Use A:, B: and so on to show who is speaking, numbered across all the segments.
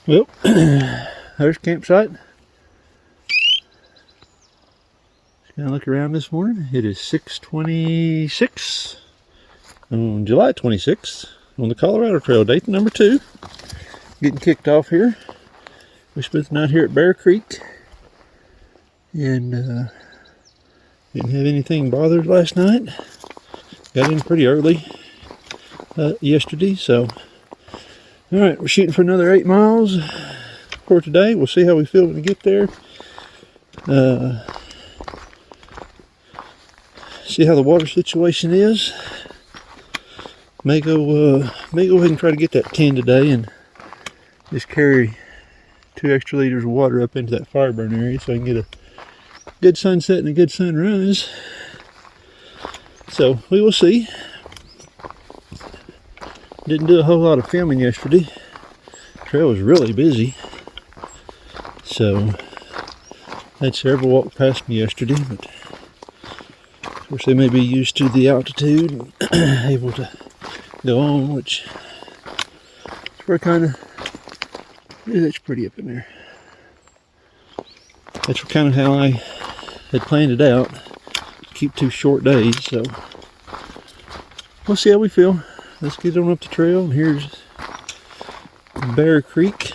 A: Well, there's campsite. Just gonna look around this morning. It is 6:26 on July 26th on the Colorado Trail, day number 2. Getting kicked off here. We spent the night here at Bear Creek and didn't have anything bothered last night. Got in pretty early yesterday, so all right, we're shooting for another 8 miles for today. We'll see how we feel when we get there. See how the water situation is. May go ahead and try to get that 10 today and just carry 2 extra liters of water up into that fire burn area so I can get a good sunset and a good sunrise. So we will see. Didn't do a whole lot of filming yesterday. Trail was really busy. So had several walk past me yesterday, but of course they may be used to the altitude and able to go on, which is where that's pretty up in there. That's kind of how I had planned it out. Keep 2 short days, so we'll see how we feel. Let's get on up the trail, and here's Bear Creek.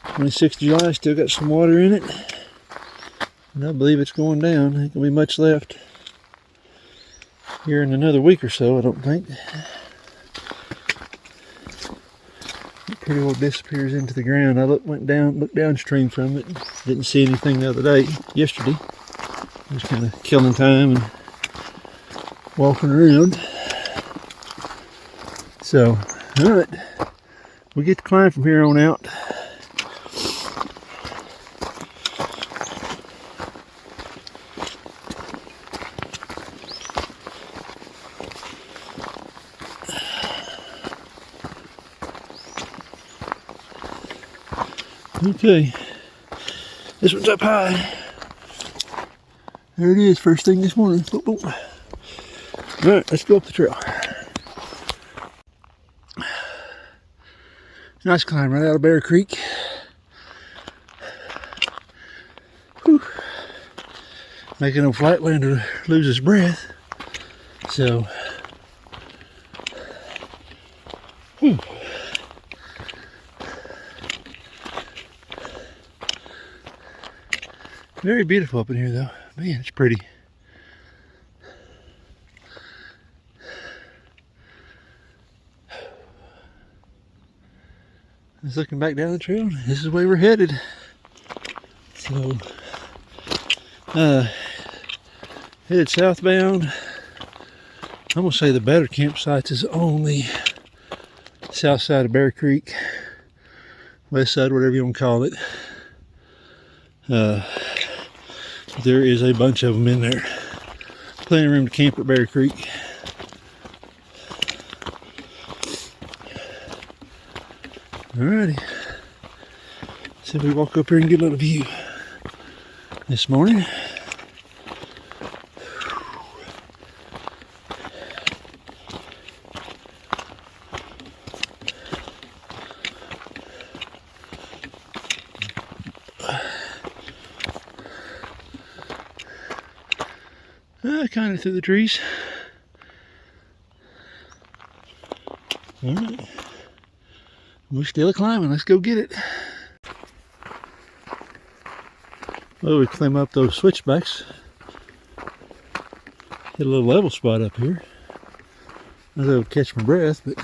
A: 26th of July, still got some water in it. And I believe it's going down. Ain't gonna be much left here in another week or so, I don't think. It pretty well disappears into the ground. I looked downstream from it. Didn't see anything the other day, yesterday. Just kind of killing time and walking around. So, alright, we get to climb from here on out. Okay, this one's up high. There it is, first thing this morning. Boop, boop. Alright, let's go up the trail. Nice climb right out of Bear Creek. Whew. Making a flatlander lose his breath. So, whew. Very beautiful up in here though. Man, it's pretty. Just looking back down the trail, this is where we're headed. So, headed southbound. I'm gonna say the better campsites is on the south side of Bear Creek, west side, whatever you want to call it. There is a bunch of them in there. Plenty of room to camp at Bear Creek. Alrighty. So we walk up here and get a little view this morning. Kind of through the trees. Alright. We're still climbing. Let's go get it. Well, we climb up those switchbacks. Hit a little level spot up here. I was able to catch my breath, but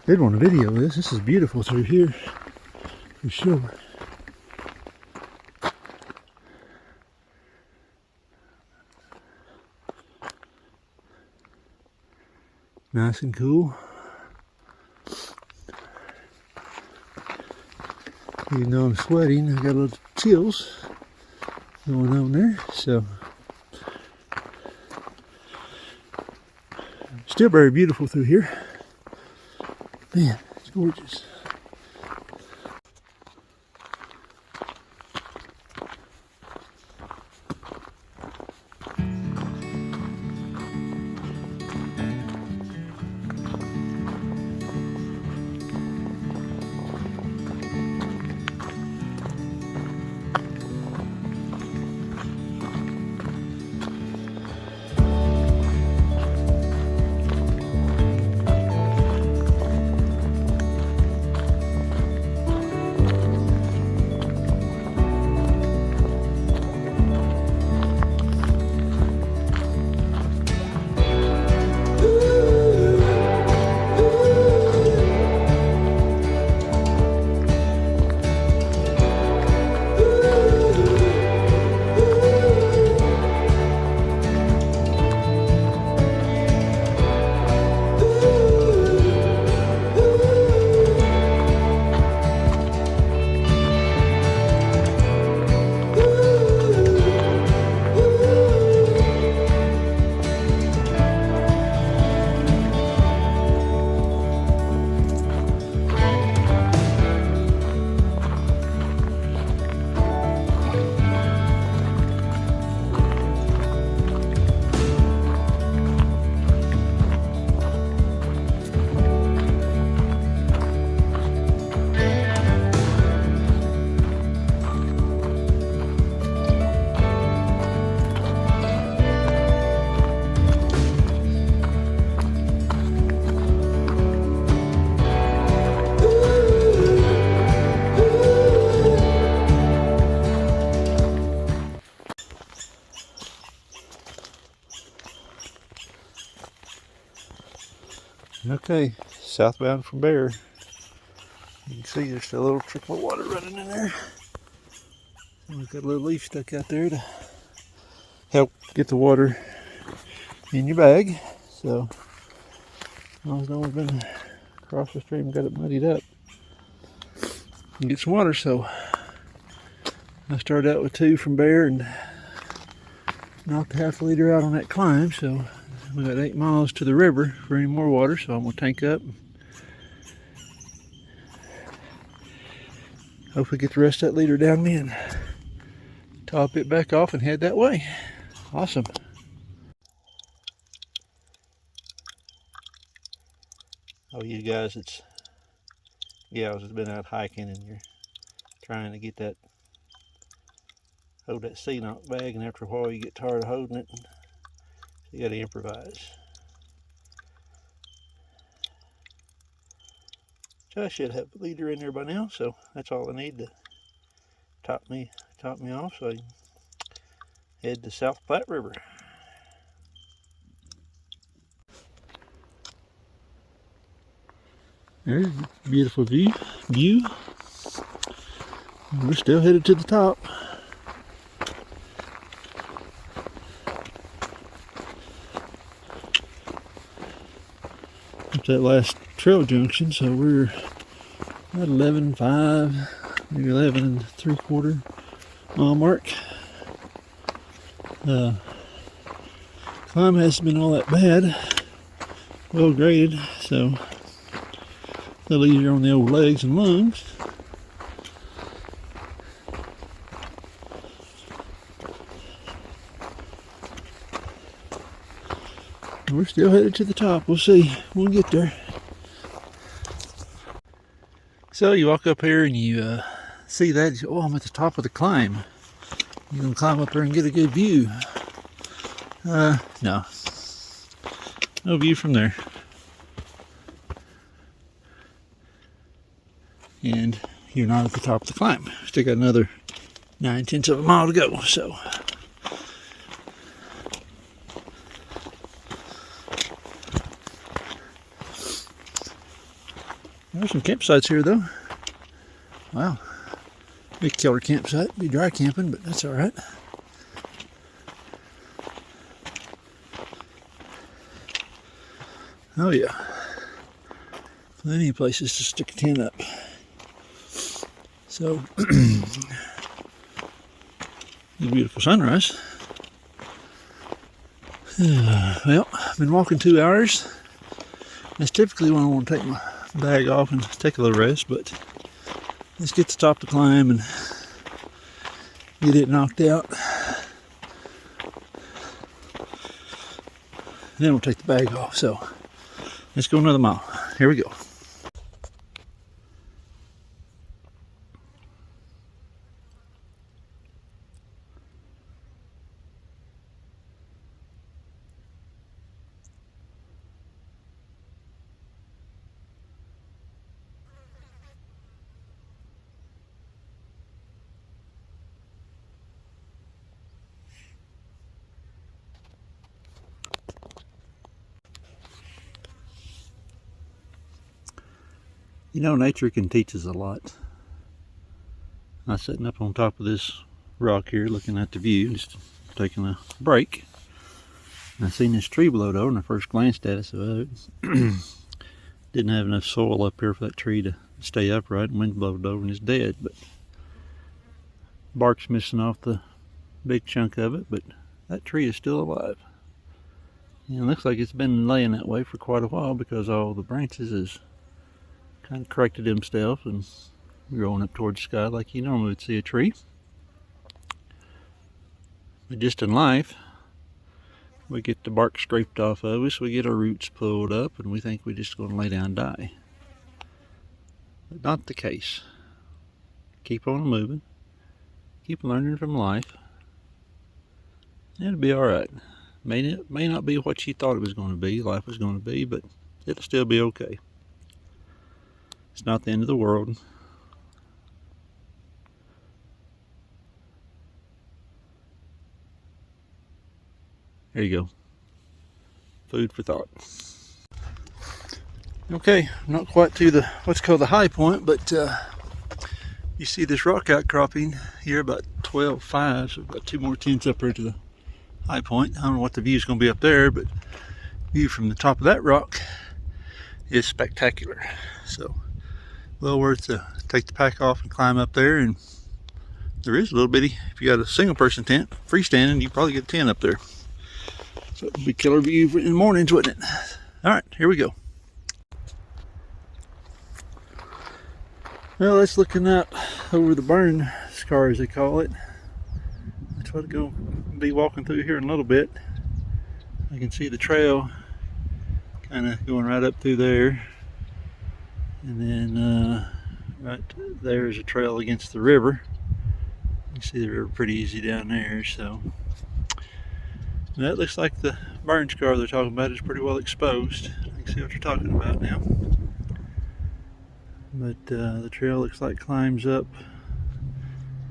A: did want to video this. This is beautiful through here, for sure. Nice and cool. Even though I'm sweating, I got a little chills going on there, so still very beautiful through here. Man, it's gorgeous. Okay, southbound from Bear. You can see there's still a little trickle of water running in there. We've got a little leaf stuck out there to help get the water in your bag. So, as long as no one's been across the stream and got it muddied up, you can get some water. So, I started out with 2 from Bear and knocked half a liter out on that climb. So, we got 8 miles to the river for any more water. So, I'm going to tank up. Hopefully get the rest of that liter down me and top it back off and head that way. Awesome. Oh, you guys, it's gals has been out hiking and you're trying to get that, hold that sea knock bag, and after a while you get tired of holding it, and you got to improvise. So I should have a leader in there by now, so that's all I need to top me off so I can head to South Platte River. There's a beautiful view. We're still headed to the top. At that last trail junction, so we're at 11.5, maybe 11 3/4 mile mark. Climb hasn't been all that bad, well graded, so a little easier on the old legs and lungs. We're still headed to the top. We'll see when we get there. So you walk up here and you see that. Oh, I'm at the top of the climb. You can climb up there and get a good view. No view from there. And you're not at the top of the climb. Still got another 9/10 of a mile to go. So. There's some campsites here though. Wow. Big killer campsite. Be dry camping, but that's alright. Oh yeah. Plenty of places to stick a tent up. So, beautiful sunrise. Well, I've been walking 2 hours. That's typically when I want to take my bag off and take a little rest, but let's get to the top of the climb and get it knocked out. And then we'll take the bag off. So let's go another mile. Here we go. You know, nature can teach us a lot. I'm sitting up on top of this rock here looking at the view, just taking a break. And I seen this tree blowed over, and I first glanced at it, so it didn't have enough soil up here for that tree to stay upright, and wind blowed over and it's dead. But bark's missing off the big chunk of it, but that tree is still alive. And it looks like it's been laying that way for quite a while because all the branches is kind of corrected themselves and growing up towards the sky like you normally would see a tree. But just in life, we get the bark scraped off of us, we get our roots pulled up, and we think we're just going to lay down and die. But not the case. Keep on moving. Keep learning from life. It'll be alright. May not be what you thought it was going to be, life was going to be, but it'll still be okay. It's not the end of the world. There you go. Food for thought. Okay, not quite to the what's called the high point, but you see this rock outcropping here about 12.5, so about 2 more tenths up here to the high point. I don't know what the view is going to be up there, but view from the top of that rock is spectacular. So well worth to take the pack off and climb up there. And there is a little bitty, if you got a single person tent freestanding, you probably get a tent up there. So it would be killer view in the mornings, wouldn't it? All right, here we go. Well, that's looking out over the burn scar, as they call it. That's what I'm going to be walking through here in a little bit. I can see the trail kind of going right up through there. And then right there's a trail against the river. You can see the river pretty easy down there. So that looks like the burn scar they're talking about is pretty well exposed. I can see what you're talking about now. But the trail looks like climbs up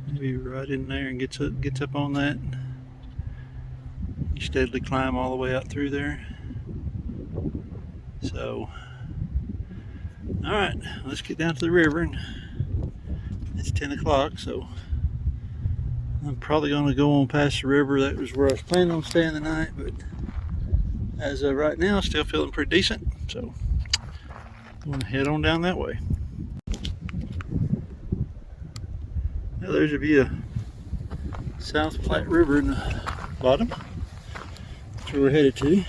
A: maybe right in there and gets up on that. You steadily climb all the way out through there. So all right, let's get down to the river. And it's 10 o'clock, so I'm probably going to go on past the river. That was where I was planning on staying the night, but as of right now, still feeling pretty decent. So I'm going to head on down that way. Now there's a view of South Platte River in the bottom. That's where we're headed to.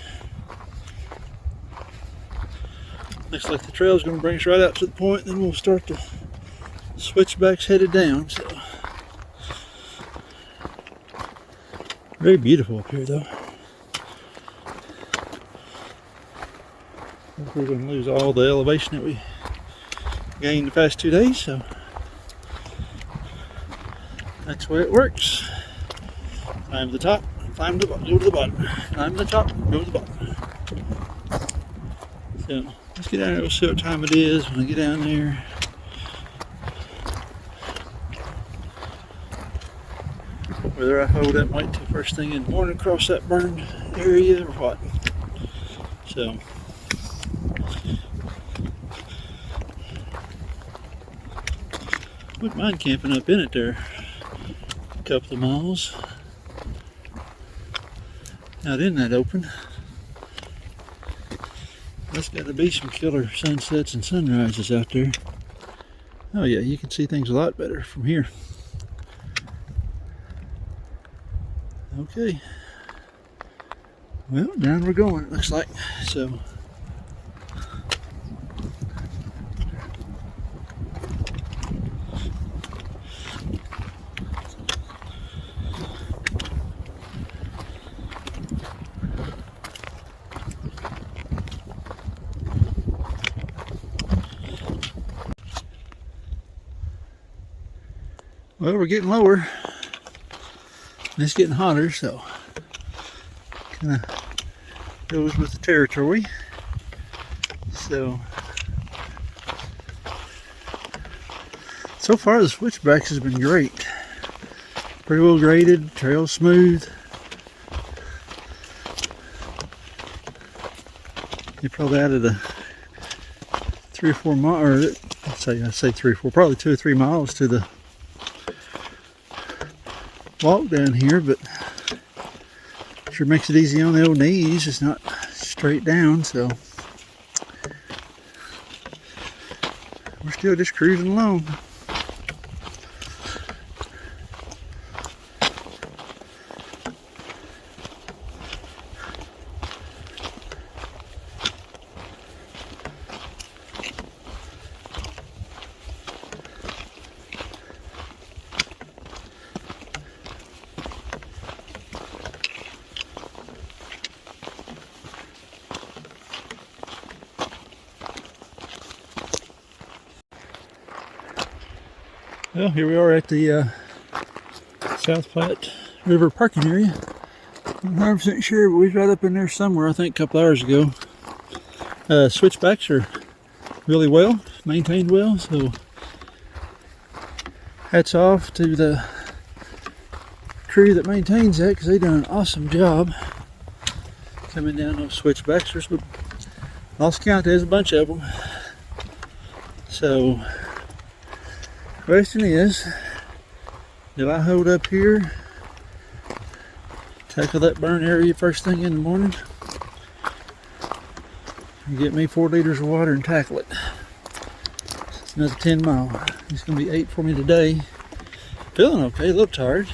A: Looks like the trail is going to bring us right out to the point, then we'll start the switchbacks headed down. So very beautiful up here, though. I think we're going to lose all the elevation that we gained the past 2 days, so that's the way it works. Climb to the top, climb to the bottom, go to the bottom. Climb to the top, go to the bottom. So let's get down there. We'll see what time it is when I get down there. Whether I hold up and wait till first thing in the morning across that burned area or what. So wouldn't mind camping up in it there a couple of miles out in that open. There's got to be some killer sunsets and sunrises out there. Oh yeah, you can see things a lot better from here. Okay. Well, down we're going, it looks like. So well, we're getting lower, and it's getting hotter, so kind of goes with the territory. So far the switchbacks has been great. Pretty well graded, trail smooth. You probably added a 3 or 4 miles, or I say 3 or 4, probably 2 or 3 miles to the walk down here, but sure makes it easy on the old knees. It's not straight down, so we're still just cruising along. Well, here we are at the South Platte River parking area. I'm not 100% sure, but we was right up in there somewhere, I think a couple hours ago. Switchbacks are really well, maintained well, so hats off to the crew that maintains that, because they done an awesome job coming down those switchbacks. There's Lost count, there's a bunch of them. So, question is, do I hold up here, tackle that burn area first thing in the morning, and get me 4 liters of water and tackle it? It's another 10 mile. It's going to be 8 for me today. Feeling okay, a little tired.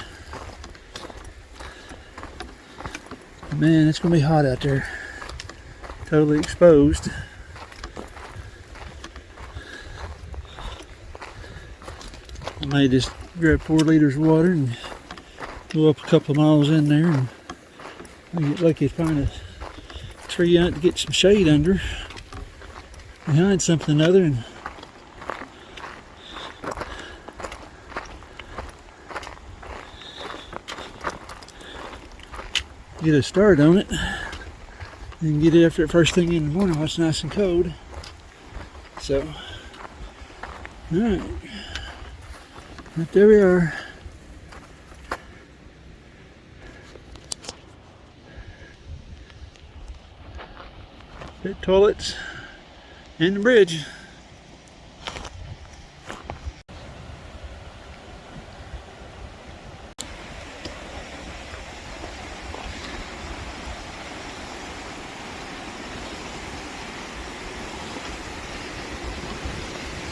A: Man, it's going to be hot out there. Totally exposed. I may just grab 4 liters of water and go up a couple of miles in there and get lucky to find a tree out to get some shade under behind something or other, and get a start on it and get it after it first thing in the morning while it's nice and cold. So, alright, right there we are. Pit toilets and the bridge.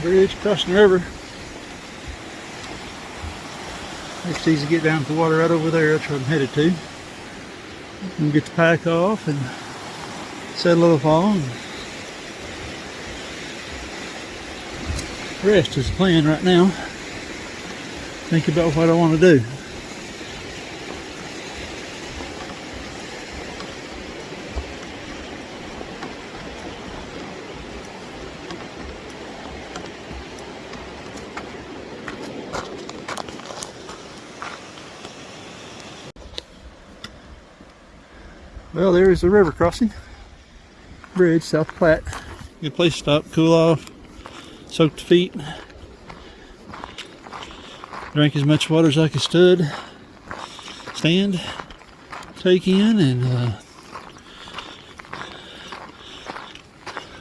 A: Bridge crossing the river. It's easy to get down to the water right over there. That's where I'm headed to. And get the pack off and settle off on. Rest is the plan right now. Think about what I want to do. Well, there is the river crossing. Bridge, South Platte. Good place to stop, cool off, soak the feet. Drank as much water as I could stand, take in, and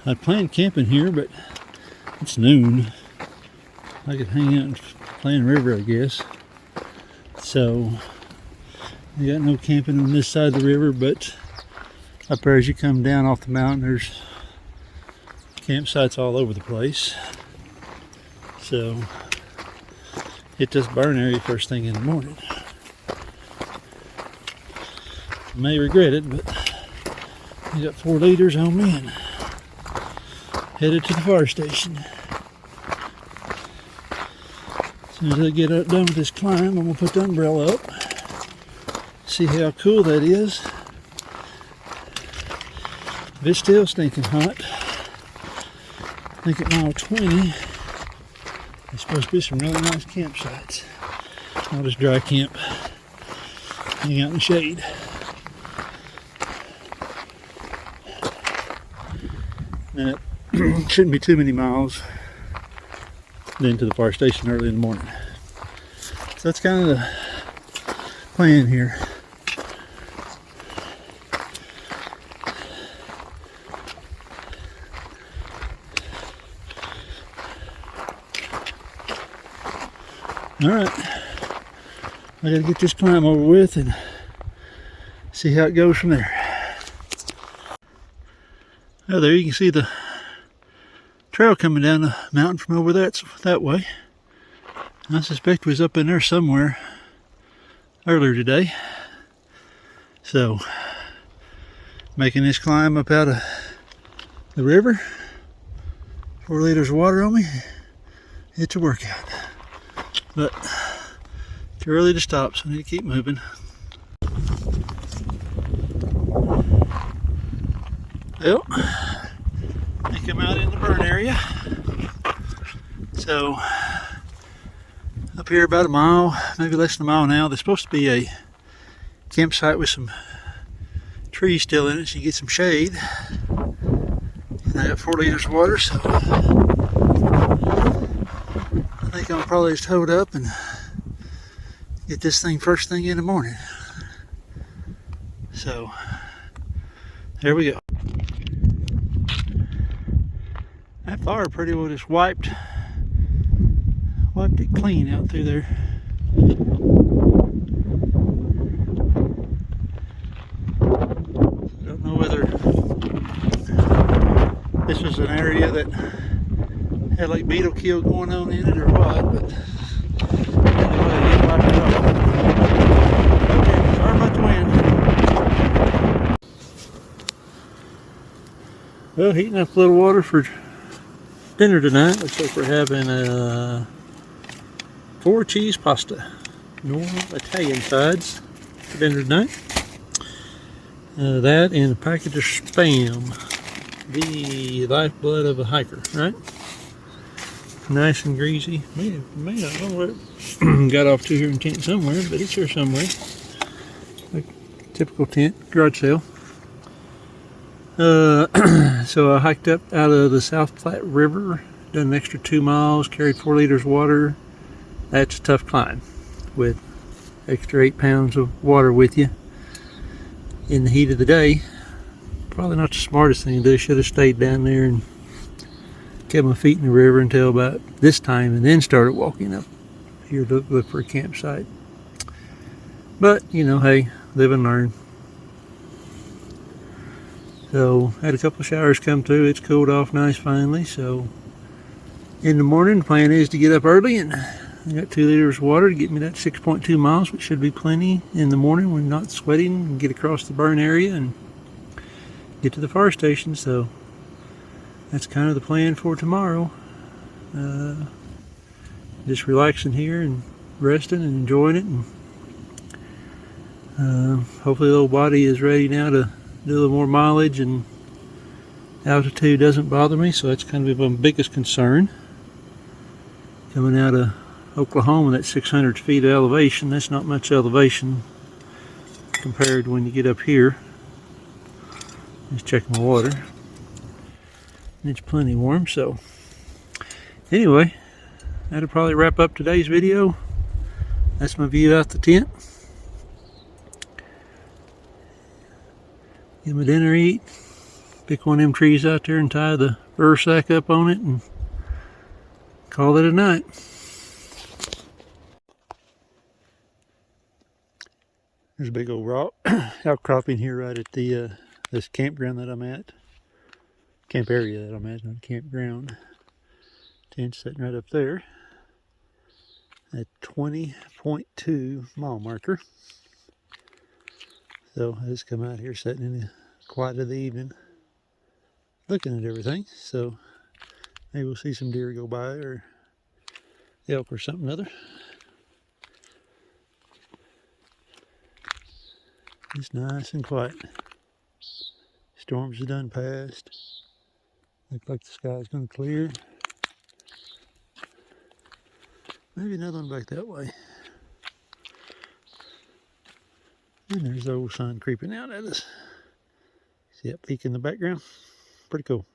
A: I planned camping here, but it's noon. I could hang out and play in the river, I guess. So, we got no camping on this side of the river, but up there as you come down off the mountain, there's campsites all over the place. So, hit this burn area first thing in the morning. I may regret it, but I got 4 liters on me and headed to the fire station. As soon as I get done with this climb, I'm going to put the umbrella up. See how cool that is. If it's still stinking hot, I think at mile 20, there's supposed to be some really nice campsites. I'll just dry camp, hang out in the shade. And it shouldn't be too many miles then to the fire station early in the morning. So that's kind of the plan here. Alright, I gotta get this climb over with and see how it goes from there. Oh, there you can see the trail coming down the mountain from over that way. I suspect it was up in there somewhere earlier today. So, making this climb up out of the river, 4 liters of water on me, it's a workout. But too early to stop, so I need to keep moving. Well, I come out in the burn area. So up here about a mile, maybe less than a mile now, there's supposed to be a campsite with some trees still in it, so you get some shade. And I got 4 liters of water, so I think I'll probably just hold up and get this thing first thing in the morning. So, there we go. That fire pretty well just wiped it clean out through there. Don't know whether this was an area that had like beetle kill going on in it or what, but anyway, it wiped it off. Okay, sorry about the wind. Well, heating up a little water for dinner tonight. Looks like we're having a 4-cheese pasta, normal Italian sides for dinner tonight. That and a package of Spam, the lifeblood of a hiker, right? Nice and greasy. May not know where it got off to here in tent somewhere, but it's here somewhere. Like typical tent, garage sale. So I hiked up out of the South Platte River, done an extra 2 miles, carried 4 liters of water. That's a tough climb with extra 8 pounds of water with you in the heat of the day. Probably not the smartest thing to do. Should have stayed down there and kept my feet in the river until about this time and then started walking up here to look for a campsite. But, you know, hey, live and learn. So, had a couple of showers come through. It's cooled off nice finally. So, in the morning, the plan is to get up early, and I got 2 liters of water to get me that 6.2 miles, which should be plenty in the morning when not sweating, and get across the burn area and get to the fire station. So, that's kind of the plan for tomorrow. Just relaxing here and resting and enjoying it, and hopefully the old body is ready now to do a little more mileage, and altitude doesn't bother me, so that's kind of my biggest concern. Coming out of Oklahoma, that's 600 feet of elevation. That's not much elevation compared to when you get up here. Just checking my water. It's plenty warm, so anyway, that'll probably wrap up today's video. That's my view out the tent. Get my dinner, eat, pick one of them trees out there and tie the fur sack up on it and call it a night. There's a big old rock outcropping here right at the this campground that I'm at. Camp area that I'm at, not campground. Tent sitting right up there at 20.2 mile marker. So I just come out here sitting in the quiet of the evening looking at everything. So maybe we'll see some deer go by or elk or something other. It's nice and quiet. Storms are done passed. Looks like the sky's going to clear. Maybe another one back that way. And there's the old sun creeping out at us. See that peak in the background? Pretty cool.